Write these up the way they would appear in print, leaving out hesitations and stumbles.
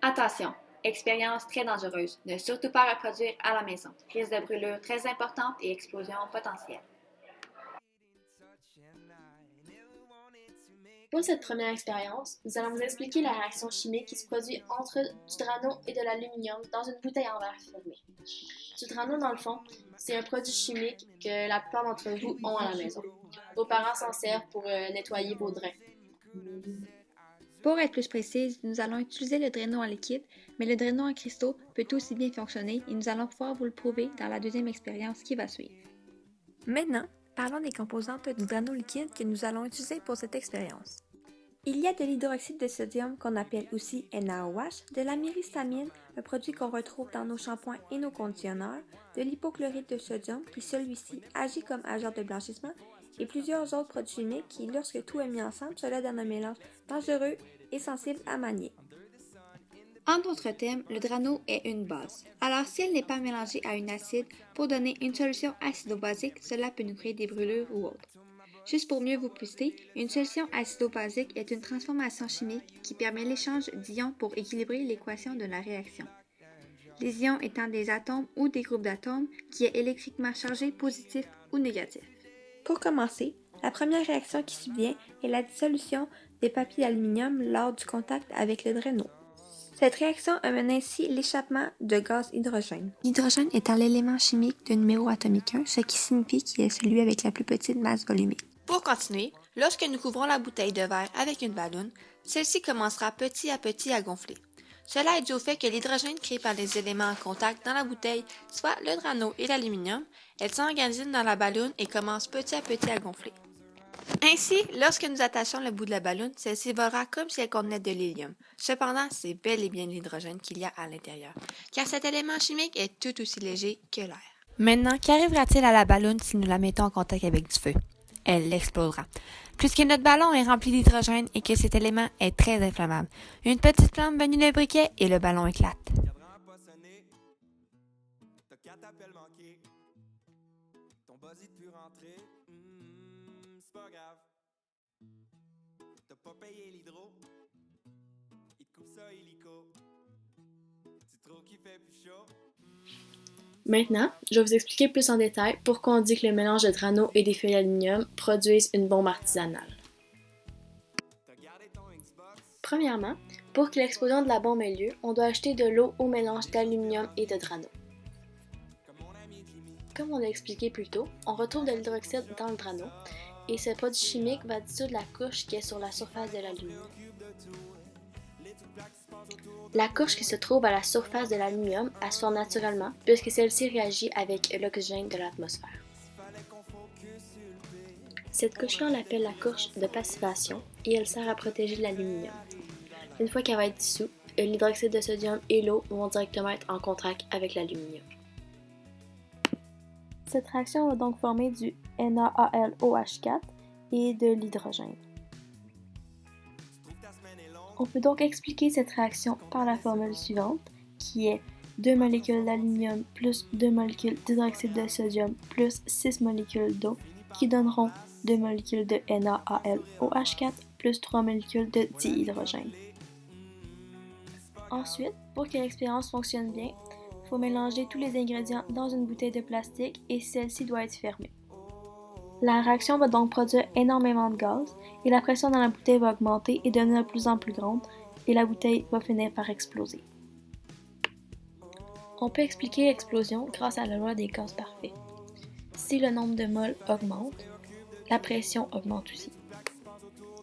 Attention! Expérience très dangereuse. Ne surtout pas reproduire à la maison. Risque de brûlure très importante et explosion potentielle. Pour cette première expérience, nous allons vous expliquer la réaction chimique qui se produit entre du drano et de l'aluminium dans une bouteille en verre fermée. Du drano, dans le fond, c'est un produit chimique que la plupart d'entre vous ont à la maison. Vos parents s'en servent pour nettoyer vos drains. Pour être plus précise, nous allons utiliser le Drano en liquide, mais le Drano en cristaux peut aussi bien fonctionner et nous allons pouvoir vous le prouver dans la deuxième expérience qui va suivre. Maintenant, parlons des composantes du Drano liquide que nous allons utiliser pour cette expérience. Il y a de l'hydroxyde de sodium qu'on appelle aussi NaOH, de la myristamine, un produit qu'on retrouve dans nos shampoings et nos conditionneurs, de l'hypochlorite de sodium qui celui-ci agit comme agent de blanchissement et plusieurs autres produits chimiques qui, lorsque tout est mis ensemble, cela donne un mélange dangereux et sensible à manier. En d'autres termes, le drano est une base. Alors si elle n'est pas mélangée à une acide pour donner une solution acido-basique, cela peut nous créer des brûlures ou autres. Juste pour mieux vous booster, une solution acido-basique est une transformation chimique qui permet l'échange d'ions pour équilibrer l'équation de la réaction. Les ions étant des atomes ou des groupes d'atomes qui est électriquement chargés positifs ou négatifs. Pour commencer, la première réaction qui subvient est la dissolution des papiers d'aluminium lors du contact avec le drano. Cette réaction amène ainsi l'échappement de gaz hydrogène. L'hydrogène étant l'élément chimique de numéro atomique 1, ce qui signifie qu'il est celui avec la plus petite masse volumique. Pour continuer, lorsque nous couvrons la bouteille de verre avec une balloune, celle-ci commencera petit à petit à gonfler. Cela est dû au fait que l'hydrogène créé par les éléments en contact dans la bouteille, soit le drano et l'aluminium, elle s'emmagasine dans la balloune et commence petit à petit à gonfler. Ainsi, lorsque nous attachons le bout de la balloune, celle-ci volera comme si elle contenait de l'hélium. Cependant, c'est bel et bien l'hydrogène qu'il y a à l'intérieur, car cet élément chimique est tout aussi léger que l'air. Maintenant, qu'arrivera-t-il à la balloune si nous la mettons en contact avec du feu? Elle explosera. Puisque notre ballon est rempli d'hydrogène et que cet élément est très inflammable, une petite flamme venue d'un briquet et le ballon éclate. C'est pas grave. T'as pas payé l'hydro. Il te coupe ça illico. Tu trouves qu'il fait plus chaud? Maintenant, je vais vous expliquer plus en détail pourquoi on dit que le mélange de drano et des feuilles d'aluminium produisent une bombe artisanale. Premièrement, pour que l'explosion de la bombe ait lieu, on doit ajouter de l'eau au mélange d'aluminium et de drano. Comme on l'a expliqué plus tôt, on retrouve de l'hydroxyde dans le drano et ce produit chimique va dissoudre la couche qui est sur la surface de l'aluminium. La couche qui se trouve à la surface de l'aluminium, elle se forme naturellement puisque celle-ci réagit avec l'oxygène de l'atmosphère. Cette couche-là, on l'appelle la couche de passivation et elle sert à protéger l'aluminium. Une fois qu'elle va être dissoute, l'hydroxyde de sodium et l'eau vont directement être en contact avec l'aluminium. Cette réaction va donc former du NaAlOH4 et de l'hydrogène. On peut donc expliquer cette réaction par la formule suivante, qui est 2 molécules d'aluminium plus 2 molécules d'hydroxyde de sodium plus 6 molécules d'eau, qui donneront 2 molécules de NaAlOH4 plus 3 molécules de dihydrogène. Ensuite, pour que l'expérience fonctionne bien, il faut mélanger tous les ingrédients dans une bouteille de plastique et celle-ci doit être fermée. La réaction va donc produire énormément de gaz et la pression dans la bouteille va augmenter et devenir de plus en plus grande et la bouteille va finir par exploser. On peut expliquer l'explosion grâce à la loi des gaz parfaits. Si le nombre de moles augmente, la pression augmente aussi.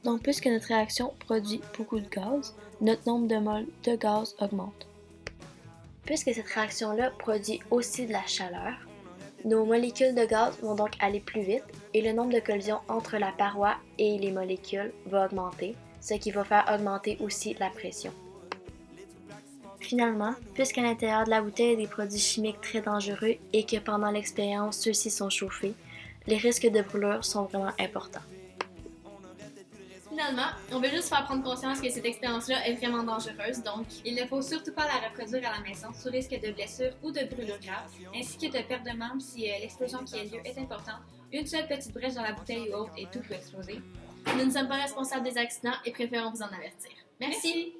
Donc puisque notre réaction produit beaucoup de gaz, notre nombre de moles de gaz augmente. Puisque cette réaction-là produit aussi de la chaleur, nos molécules de gaz vont donc aller plus vite et le nombre de collisions entre la paroi et les molécules va augmenter, ce qui va faire augmenter aussi la pression. Finalement, puisqu'à l'intérieur de la bouteille il y a des produits chimiques très dangereux et que pendant l'expérience ceux-ci sont chauffés, les risques de brûlure sont vraiment importants. Finalement, on veut juste faire prendre conscience que cette expérience-là est vraiment dangereuse, donc il ne faut surtout pas la reproduire à la maison sous risque de blessure ou de brûlure grave, ainsi que de perte de membres si l'explosion qui a lieu est importante. Une seule petite brèche dans la bouteille ou autre et tout peut exploser. Nous ne sommes pas responsables des accidents et préférons vous en avertir. Merci.